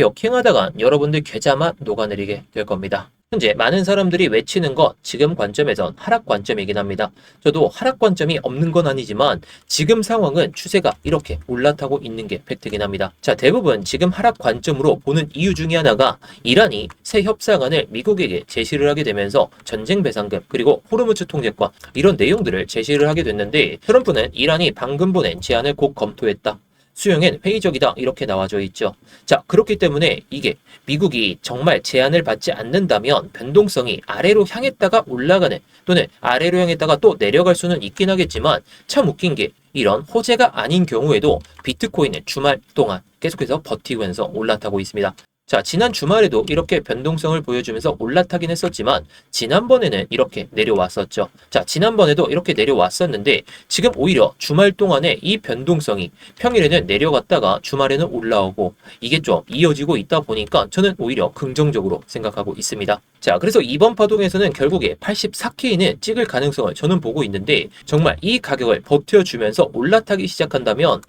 역행하다가 여러분들 계좌만 녹아내리게 될 겁니다. 현재 많은 사람들이 외치는 것 지금 관점에선 하락 관점이긴 합니다. 저도 하락 관점이 없는 건 아니지만 지금 상황은 추세가 이렇게 올라타고 있는 게 팩트긴 합니다. 자, 대부분 지금 하락 관점으로 보는 이유 중에 하나가 이란이 새 협상안을 미국에게 제시를 하게 되면서 전쟁 배상금 그리고 호르무즈 통제권 이런 내용들을 제시를 하게 됐는데 트럼프는 이란이 방금 보낸 제안을 곧 검토했다. 수용엔 회의적이다 이렇게 나와져 있죠. 자, 그렇기 때문에 이게 미국이 정말 제한을 받지 않는다면 변동성이 아래로 향했다가 올라가는 또는 아래로 향했다가 또 내려갈 수는 있긴 하겠지만 참 웃긴 게 이런 호재가 아닌 경우에도 비트코인은 주말 동안 계속해서 버티면서 올라타고 있습니다. 자, 지난 주말에도 이렇게 변동성을 보여주면서 올라타긴 했었지만 지난번에는 이렇게 내려왔었죠. 자, 지난번에도 이렇게 내려왔었는데 지금 오히려 주말 동안에 이 변동성이 평일에는 내려갔다가 주말에는 올라오고 이게 좀 이어지고 있다 보니까 저는 오히려 긍정적으로 생각하고 있습니다. 자, 그래서 이번 파동에서는 결국에 84K는 찍을 가능성을 저는 보고 있는데 정말 이 가격을 버텨주면서 올라타기 시작한다면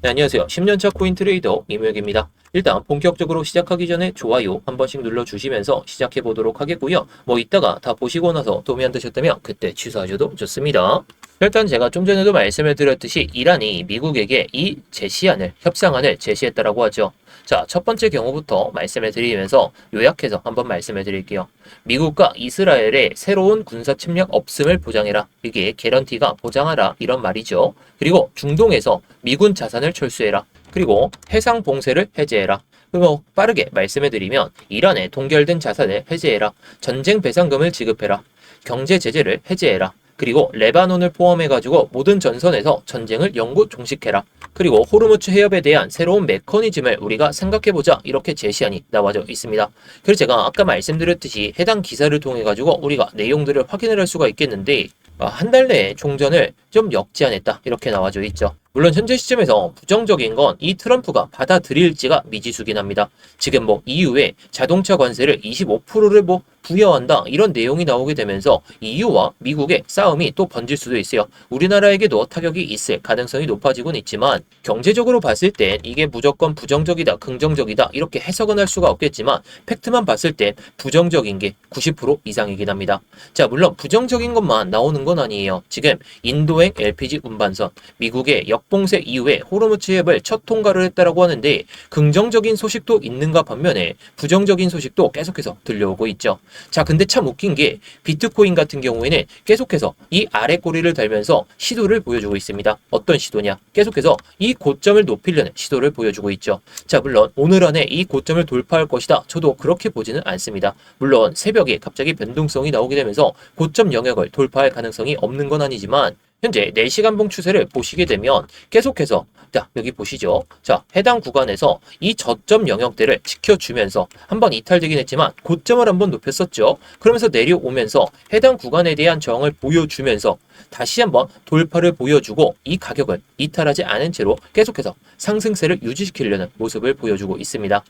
네, 안녕하세요. 10년차 코인 트레이더 이무혁입니다. 일단 본격적으로 시작하기 전에 좋아요 한 번씩 눌러주시면서 시작해 보도록 하겠고요. 뭐 이따가 다 보시고 나서 도움이 안 되셨다면 그때 취소하셔도 좋습니다. 일단 제가 좀 전에도 말씀을 드렸듯이 이란이 미국에게 이 제시안을 협상안을 제시했다라고 하죠. 자, 첫 번째 경우부터 말씀을 드리면서 요약해서 한번 말씀을 드릴게요. 미국과 이스라엘의 새로운 군사 침략 없음을 보장해라. 이게 개런티가 보장하라 이런 말이죠. 그리고 중동에서 미군 자산을 철수해라. 그리고 해상 봉쇄를 해제해라. 그리고 빠르게 말씀을 드리면 이란의 동결된 자산을 해제해라. 전쟁 배상금을 지급해라. 경제 제재를 해제해라. 그리고 레바논을 포함해가지고 모든 전선에서 전쟁을 영구 종식해라. 그리고 호르무즈 해협에 대한 새로운 메커니즘을 우리가 생각해보자 이렇게 제시안이 나와져 있습니다. 그래서 제가 아까 말씀드렸듯이 해당 기사를 통해가지고 우리가 내용들을 확인을 할 수가 있겠는데 한 달 내에 종전을 좀 역제안했다 이렇게 나와져 있죠. 물론 현재 시점에서 부정적인 건 이 트럼프가 받아들일지가 미지수긴 합니다. 지금 뭐 EU에 자동차 관세를 25%를 뭐 부여한다 이런 내용이 나오게 되면서 EU와 미국의 싸움이 또 번질 수도 있어요. 우리나라에게도 타격이 있을 가능성이 높아지곤 있지만 경제적으로 봤을 땐 이게 무조건 부정적이다 긍정적이다 이렇게 해석은 할 수가 없겠지만 팩트만 봤을 땐 부정적인 게 90% 이상이긴 합니다. 자, 물론 부정적인 것만 나오는 건 아니에요. 지금 인도행 LPG 운반선 미국의 역봉쇄 이후에 호르무즈 해협을 첫 통과를 했다라고 하는데 긍정적인 소식도 있는가 반면에 부정적인 소식도 계속해서 들려오고 있죠. 자, 근데 참 웃긴 게 비트코인 같은 경우에는 계속해서 이 아래 꼬리를 달면서 시도를 보여주고 있습니다. 어떤 시도냐? 계속해서 이 고점을 높이려는 시도를 보여주고 있죠. 자, 물론 오늘 안에 이 고점을 돌파할 것이다. 저도 그렇게 보지는 않습니다. 물론 새벽에 갑자기 변동성이 나오게 되면서 고점 영역을 돌파할 가능성이 없는 건 아니지만 현재 4시간봉 추세를 보시게 되면 계속해서 자, 여기 보시죠. 자, 해당 구간에서 이 저점 영역대를 지켜주면서 한번 이탈되긴 했지만 고점을 한번 높였었죠. 그러면서 내려오면서 해당 구간에 대한 저항을 보여주면서 다시 한번 돌파를 보여주고 이 가격을 이탈하지 않은 채로 계속해서 상승세를 유지시키려는 모습을 보여주고 있습니다.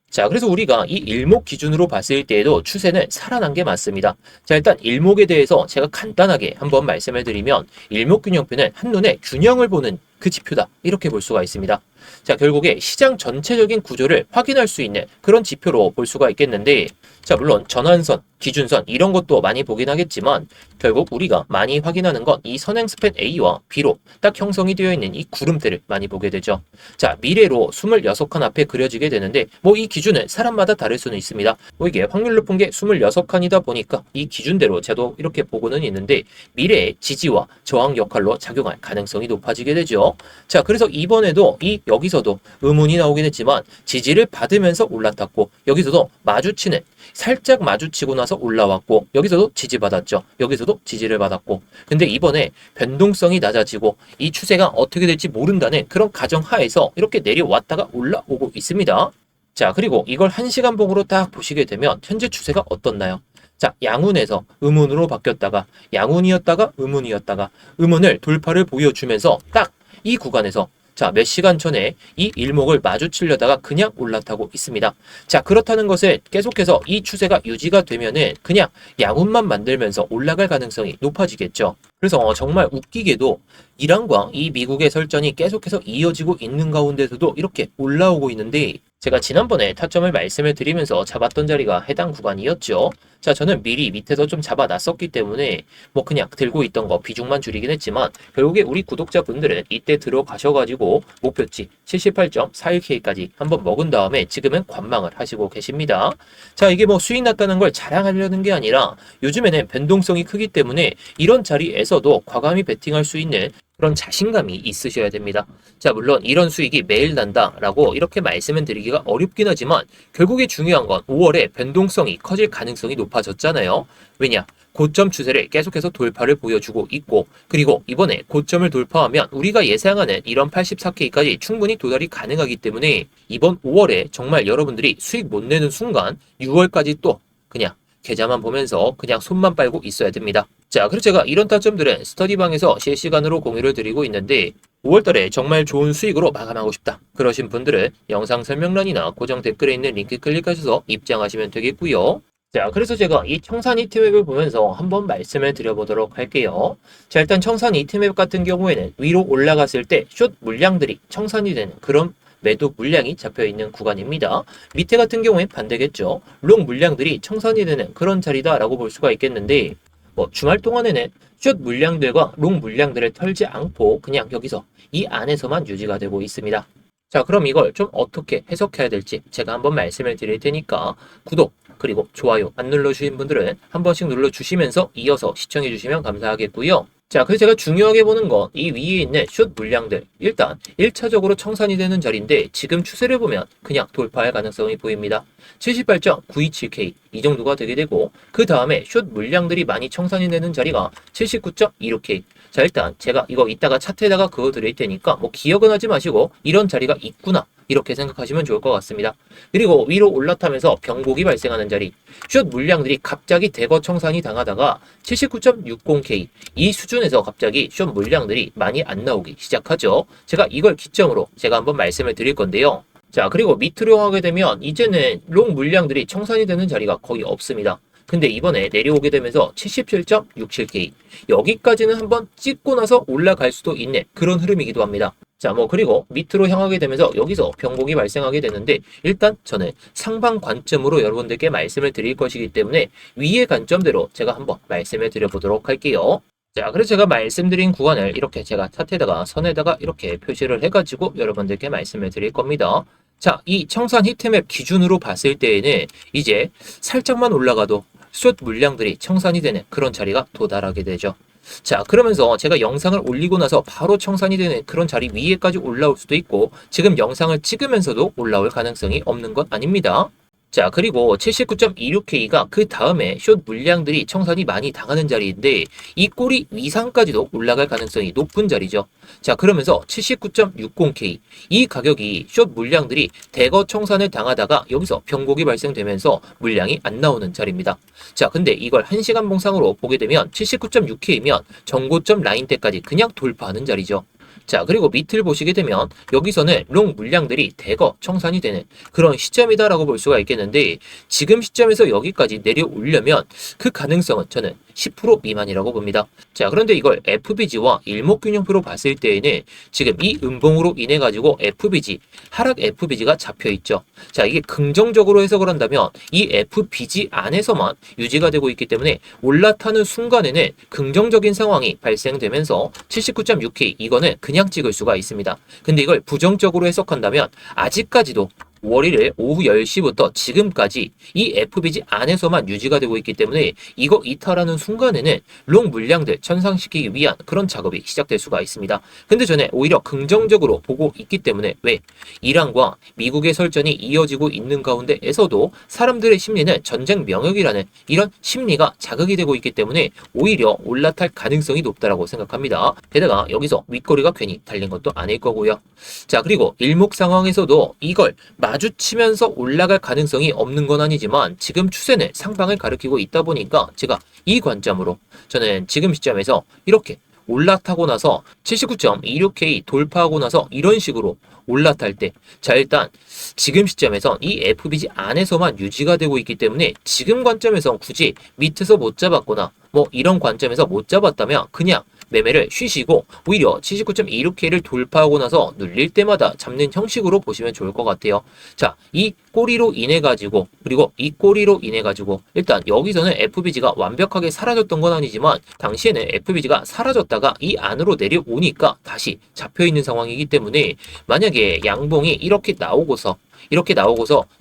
자, 그래서 우리가 이 일목 기준으로 봤을 때에도 추세는 살아난 게 맞습니다. 자, 일단 일목에 대해서 제가 간단하게 한번 말씀을 드리면 일목균형표는 한눈에 균형을 보는 그 지표다 이렇게 볼 수가 있습니다. 자, 결국에 시장 전체적인 구조를 확인할 수 있는 그런 지표로 볼 수가 있겠는데 자, 물론 전환선, 기준선 이런 것도 많이 보긴 하겠지만 결국 우리가 많이 확인하는 건 이 선행 스팬 A와 B로 딱 형성이 되어 있는 이 구름대를 많이 보게 되죠. 자, 미래로 26칸 앞에 그려지게 되는데 뭐 이 기준은 사람마다 다를 수는 있습니다. 뭐 이게 확률 높은 게 26칸이다 보니까 이 기준대로 저도 이렇게 보고는 있는데 미래의 지지와 저항 역할로 작용할 가능성이 높아지게 되죠. 자, 그래서 이번에도 여기서도 의문이 나오긴 했지만 지지를 받으면서 올라탔고 여기서도 마주치는 살짝 마주치고 나서 올라왔고 여기서도 지지받았죠. 여기서도 지지를 받았고 근데 이번에 변동성이 낮아지고 이 추세가 어떻게 될지 모른다는 그런 가정하에서 이렇게 내려왔다가 올라오고 있습니다. 자, 그리고 이걸 1시간 봉으로 딱 보시게 되면 현재 추세가 어떻나요? 자, 양운에서 음운으로 바뀌었다가 양운이었다가 음운이었다가 음운을 돌파를 보여주면서 딱 이 구간에서 자, 몇 시간 전에 이 일목을 마주치려다가 그냥 올라타고 있습니다. 자, 그렇다는 것은 계속해서 이 추세가 유지가 되면은 그냥 양운만 만들면서 올라갈 가능성이 높아지겠죠. 그래서 정말 웃기게도 이란과 이 미국의 설전이 계속해서 이어지고 있는 가운데서도 이렇게 올라오고 있는데, 제가 지난번에 타점을 말씀을 드리면서 잡았던 자리가 해당 구간이었죠. 자, 저는 미리 밑에서 좀 잡아놨었기 때문에 뭐 그냥 들고 있던 거 비중만 줄이긴 했지만, 결국에 우리 구독자분들은 이때 들어가셔가지고 목표치 78.41K까지 한번 먹은 다음에 지금은 관망을 하시고 계십니다. 자, 이게 뭐 수익 났다는 걸 자랑하려는 게 아니라 요즘에는 변동성이 크기 때문에 이런 자리에서도 과감히 베팅할 수 있는 그런 자신감이 있으셔야 됩니다. 자, 물론 이런 수익이 매일 난다라고 이렇게 말씀을 드리기가 어렵긴 하지만, 결국에 중요한 건 5월에 변동성이 커질 가능성이 높아졌잖아요. 왜냐? 고점 추세를 계속해서 돌파를 보여주고 있고, 그리고 이번에 고점을 돌파하면 우리가 예상하는 이런 84K까지 충분히 도달이 가능하기 때문에 이번 5월에 정말 여러분들이 수익 못 내는 순간 6월까지 또 그냥 계좌만 보면서 그냥 손만 빨고 있어야 됩니다. 자, 그래서 제가 이런 타점들은 스터디방에서 실시간으로 공유를 드리고 있는데, 5월달에 정말 좋은 수익으로 마감하고 싶다 그러신 분들은 영상 설명란이나 고정 댓글에 있는 링크 클릭하셔서 입장하시면 되겠고요. 자, 그래서 제가 이 청산 히트맵을 보면서 한번 말씀을 드려보도록 할게요. 자, 일단 청산 히트맵 같은 경우에는 위로 올라갔을 때 숏 물량들이 청산이 되는 그런 매도 물량이 잡혀 있는 구간입니다. 밑에 같은 경우엔 반대겠죠. 롱 물량들이 청산이 되는 그런 자리다라고 볼 수가 있겠는데, 뭐 주말 동안에는 숏 물량들과 롱 물량들을 털지 않고 그냥 여기서 이 안에서만 유지가 되고 있습니다. 자, 그럼 이걸 좀 어떻게 해석해야 될지 제가 한번 말씀을 드릴 테니까 구독 그리고 좋아요 안 눌러주신 분들은 한 번씩 눌러주시면서 이어서 시청해 주시면 감사하겠고요. 자, 그래서 제가 중요하게 보는 건 이 위에 있는 숏 물량들, 일단 1차적으로 청산이 되는 자리인데 지금 추세를 보면 그냥 돌파할 가능성이 보입니다. 78.927K 이 정도가 되게 되고, 그 다음에 숏 물량들이 많이 청산이 되는 자리가 79.26K. 자, 일단 제가 이거 이따가 차트에다가 그어 드릴 테니까 뭐 기억은 하지 마시고 이런 자리가 있구나 이렇게 생각하시면 좋을 것 같습니다. 그리고 위로 올라타면서 병곡이 발생하는 자리, 숏 물량들이 갑자기 대거 청산이 당하다가 79.60K 이 수준에서 갑자기 숏 물량들이 많이 안 나오기 시작하죠. 제가 이걸 기점으로 제가 한번 말씀을 드릴 건데요. 자, 그리고 밑으로 가게 되면 이제는 롱 물량들이 청산이 되는 자리가 거의 없습니다. 근데 이번에 내려오게 되면서 77.67K 여기까지는 한번 찍고 나서 올라갈 수도 있는 그런 흐름이기도 합니다. 자, 뭐 그리고 밑으로 향하게 되면서 여기서 병곡이 발생하게 되는데, 일단 저는 상방 관점으로 여러분들께 말씀을 드릴 것이기 때문에 위의 관점대로 제가 한번 말씀을 드려보도록 할게요. 자, 그래서 제가 말씀드린 구간을 이렇게 제가 차트에다가 선에다가 이렇게 표시를 해가지고 여러분들께 말씀을 드릴 겁니다. 자, 이 청산 히트맵 기준으로 봤을 때에는 이제 살짝만 올라가도 숏 물량들이 청산이 되는 그런 자리가 도달하게 되죠. 자, 그러면서 제가 영상을 올리고 나서 바로 청산이 되는 그런 자리 위에까지 올라올 수도 있고, 지금 영상을 찍으면서도 올라올 가능성이 없는 건 아닙니다. 자, 그리고 79.26K가 그 다음에 숏 물량들이 청산이 많이 당하는 자리인데, 이 꼬리 위상까지도 올라갈 가능성이 높은 자리죠. 자, 그러면서 79.60K 이 가격이 숏 물량들이 대거 청산을 당하다가 여기서 병곡이 발생되면서 물량이 안 나오는 자리입니다. 자, 근데 이걸 1시간 봉상으로 보게 되면 79.6K면 정고점 라인 때까지 그냥 돌파하는 자리죠. 자, 그리고 밑을 보시게 되면 여기서는 롱 물량들이 대거 청산이 되는 그런 시점이다라고 볼 수가 있겠는데, 지금 시점에서 여기까지 내려오려면 그 가능성은 저는 10% 미만이라고 봅니다. 자, 그런데 이걸 FBG와 일목균형표로 봤을 때에는 지금 이 음봉으로 인해 가지고 FBG, 하락 FBG가 잡혀 있죠. 자, 이게 긍정적으로 해석을 한다면 이 FBG 안에서만 유지가 되고 있기 때문에 올라타는 순간에는 긍정적인 상황이 발생되면서 79.6K 이거는 그냥 찍을 수가 있습니다. 근데 이걸 부정적으로 해석한다면 아직까지도 5월 1일 오후 10시부터 지금까지 이 FBG 안에서만 유지가 되고 있기 때문에 이거 이탈하는 순간에는 롱 물량들 천상시키기 위한 그런 작업이 시작될 수가 있습니다. 근데 저는 오히려 긍정적으로 보고 있기 때문에, 왜? 이란과 미국의 설전이 이어지고 있는 가운데에서도 사람들의 심리는 전쟁 명역이라는 이런 심리가 자극이 되고 있기 때문에 오히려 올라탈 가능성이 높다라고 생각합니다. 게다가 여기서 윗꼬리가 괜히 달린 것도 아닐 거고요. 자, 그리고 일목 상황에서도 이걸 마주치면서 올라갈 가능성이 없는 건 아니지만 지금 추세는 상방을 가리키고 있다 보니까 제가 이 관점으로 저는 지금 시점에서 이렇게 올라타고 나서 79.26K 돌파하고 나서 이런 식으로 올라탈 때, 자 일단 지금 시점에선 이 FBG 안에서만 유지가 되고 있기 때문에 지금 관점에선 굳이 밑에서 못 잡았거나 뭐 이런 관점에서 못 잡았다면 그냥 매매를 쉬시고 오히려 79.26K를 돌파하고 나서 눌릴 때마다 잡는 형식으로 보시면 좋을 것 같아요. 자, 이 꼬리로 인해 가지고 그리고 이 꼬리로 인해 가지고 일단 여기서는 FBG가 완벽하게 사라졌던 건 아니지만 당시에는 FBG가 사라졌다가 이 안으로 내려오니까 다시 잡혀 있는 상황이기 때문에 만약에 양봉이 이렇게 나오고서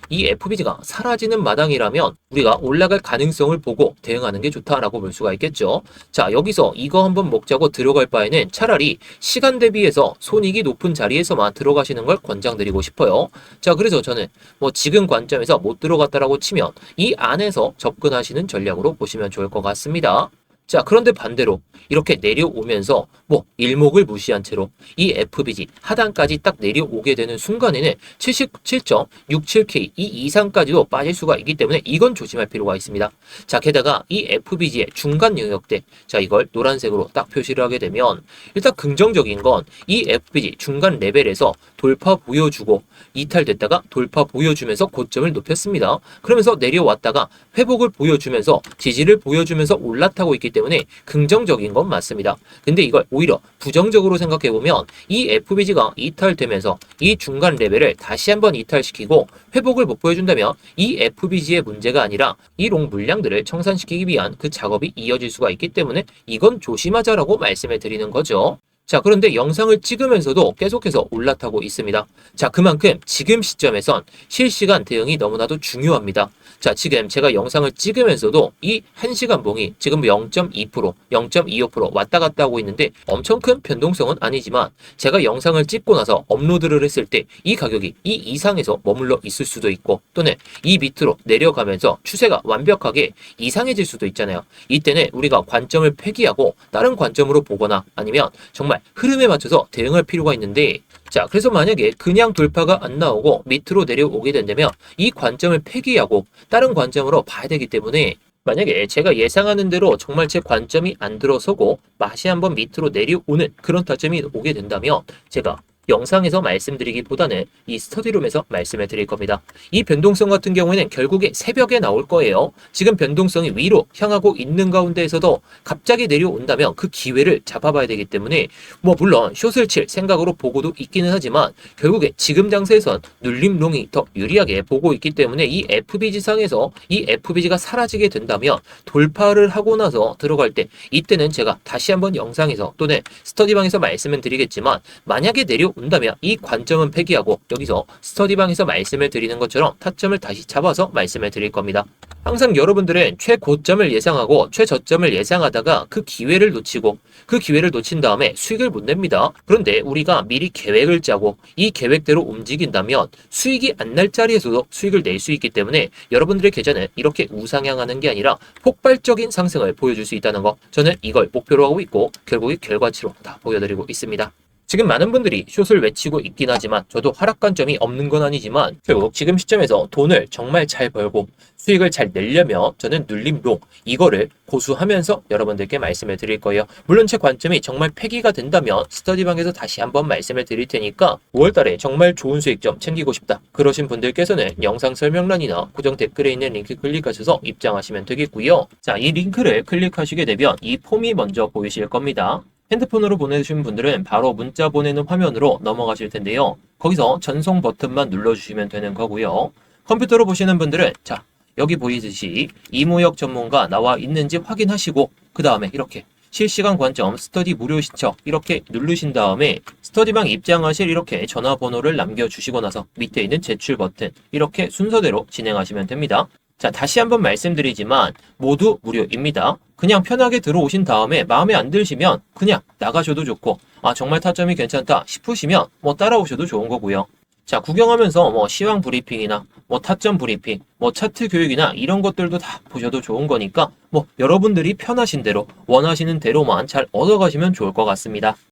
이 FBG가 사라지는 마당이라면 우리가 올라갈 가능성을 보고 대응하는 게 좋다라고 볼 수가 있겠죠. 자, 여기서 이거 한번 먹자고 들어갈 바에는 차라리 시간 대비해서 손익이 높은 자리에서만 들어가시는 걸 권장드리고 싶어요. 자, 그래서 저는 뭐 지금 관점에서 못 들어갔다라고 치면 이 안에서 접근하시는 전략으로 보시면 좋을 것 같습니다. 자, 그런데 반대로 이렇게 내려오면서 뭐 일목을 무시한 채로 이 FBG 하단까지 딱 내려오게 되는 순간에는 77.67K 이 이상까지도 빠질 수가 있기 때문에 이건 조심할 필요가 있습니다. 자, 게다가 이 FBG의 중간 영역대, 자 이걸 노란색으로 딱 표시를 하게 되면 일단 긍정적인 건 이 FBG 중간 레벨에서 돌파 보여주고 이탈됐다가 돌파 보여주면서 고점을 높였습니다. 그러면서 내려왔다가 회복을 보여주면서 지지를 보여주면서 올라타고 있기 때문에 긍정적인 건 맞습니다. 근데 이걸 오히려 부정적으로 생각해보면 이 FBG가 이탈되면서 이 중간 레벨을 다시 한번 이탈시키고 회복을 못 보여준다면 이 FBG의 문제가 아니라 이 롱 물량들을 청산시키기 위한 그 작업이 이어질 수가 있기 때문에 이건 조심하자라고 말씀을 드리는 거죠. 자, 그런데 영상을 찍으면서도 계속해서 올라타고 있습니다. 자, 그만큼 지금 시점에선 실시간 대응이 너무나도 중요합니다. 자, 지금 제가 영상을 찍으면서도 이 1시간 봉이 지금 0.2%, 0.25% 왔다 갔다 하고 있는데 엄청 큰 변동성은 아니지만 제가 영상을 찍고 나서 업로드를 했을 때 이 가격이 이 이상에서 머물러 있을 수도 있고 또는 이 밑으로 내려가면서 추세가 완벽하게 이상해질 수도 있잖아요. 이때는 우리가 관점을 폐기하고 다른 관점으로 보거나 아니면 정말 흐름에 맞춰서 대응할 필요가 있는데, 자, 그래서 만약에 그냥 돌파가 안 나오고 밑으로 내려오게 된다면 이 관점을 폐기하고 다른 관점으로 봐야 되기 때문에 만약에 제가 예상하는 대로 정말 제 관점이 안 들어서고 맛이 한번 밑으로 내려오는 그런 타점이 오게 된다면 제가 영상에서 말씀드리기보다는 이 스터디룸에서 말씀을 드릴 겁니다. 이 변동성 같은 경우에는 결국에 새벽에 나올 거예요. 지금 변동성이 위로 향하고 있는 가운데에서도 갑자기 내려온다면 그 기회를 잡아봐야 되기 때문에 뭐 물론 숏을 칠 생각으로 보고도 있기는 하지만 결국에 지금 장세에선 눌림롱이 더 유리하게 보고 있기 때문에 이 FBG상에서 이 FBG가 사라지게 된다면 돌파를 하고 나서 들어갈 때 이때는 제가 다시 한번 영상에서 또는 스터디방에서 말씀을 드리겠지만 만약에 온다면 이 관점은 폐기하고 여기서 스터디방에서 말씀을 드리는 것처럼 타점을 다시 잡아서 말씀을 드릴 겁니다. 항상 여러분들은 최고점을 예상하고 최저점을 예상하다가 그 기회를 놓친 다음에 수익을 못 냅니다. 그런데 우리가 미리 계획을 짜고 이 계획대로 움직인다면 수익이 안 날 자리에서도 수익을 낼 수 있기 때문에 여러분들의 계좌는 이렇게 우상향하는 게 아니라 폭발적인 상승을 보여줄 수 있다는 거, 저는 이걸 목표로 하고 있고 결국에 결과치로 다 보여드리고 있습니다. 지금 많은 분들이 숏을 외치고 있긴 하지만 저도 하락 관점이 없는 건 아니지만 결국 지금 시점에서 돈을 정말 잘 벌고 수익을 잘 내려면 저는 눌림롱 이거를 고수하면서 여러분들께 말씀을 드릴 거예요. 물론 제 관점이 정말 폐기가 된다면 스터디방에서 다시 한번 말씀을 드릴 테니까 5월달에 정말 좋은 수익점 챙기고 싶다 그러신 분들께서는 영상 설명란이나 고정 댓글에 있는 링크 클릭하셔서 입장하시면 되겠고요. 자, 이 링크를 클릭하시게 되면 이 폼이 먼저 보이실 겁니다. 핸드폰으로 보내주신 분들은 바로 문자 보내는 화면으로 넘어가실 텐데요. 거기서 전송 버튼만 눌러주시면 되는 거고요. 컴퓨터로 보시는 분들은 자, 여기 보이듯이 이무역 전문가 나와 있는지 확인하시고 그 다음에 이렇게 실시간 관점 스터디 무료 신청 이렇게 누르신 다음에 스터디방 입장하실 이렇게 전화번호를 남겨주시고 나서 밑에 있는 제출 버튼 이렇게 순서대로 진행하시면 됩니다. 자, 다시 한번 말씀드리지만 모두 무료입니다. 그냥 편하게 들어오신 다음에 마음에 안 드시면 그냥 나가셔도 좋고 아 정말 타점이 괜찮다 싶으시면 뭐 따라오셔도 좋은 거고요. 자, 구경하면서 뭐 시황 브리핑이나 뭐 타점 브리핑, 뭐 차트 교육이나 이런 것들도 다 보셔도 좋은 거니까 뭐 여러분들이 편하신 대로 원하시는 대로만 잘 얻어가시면 좋을 것 같습니다.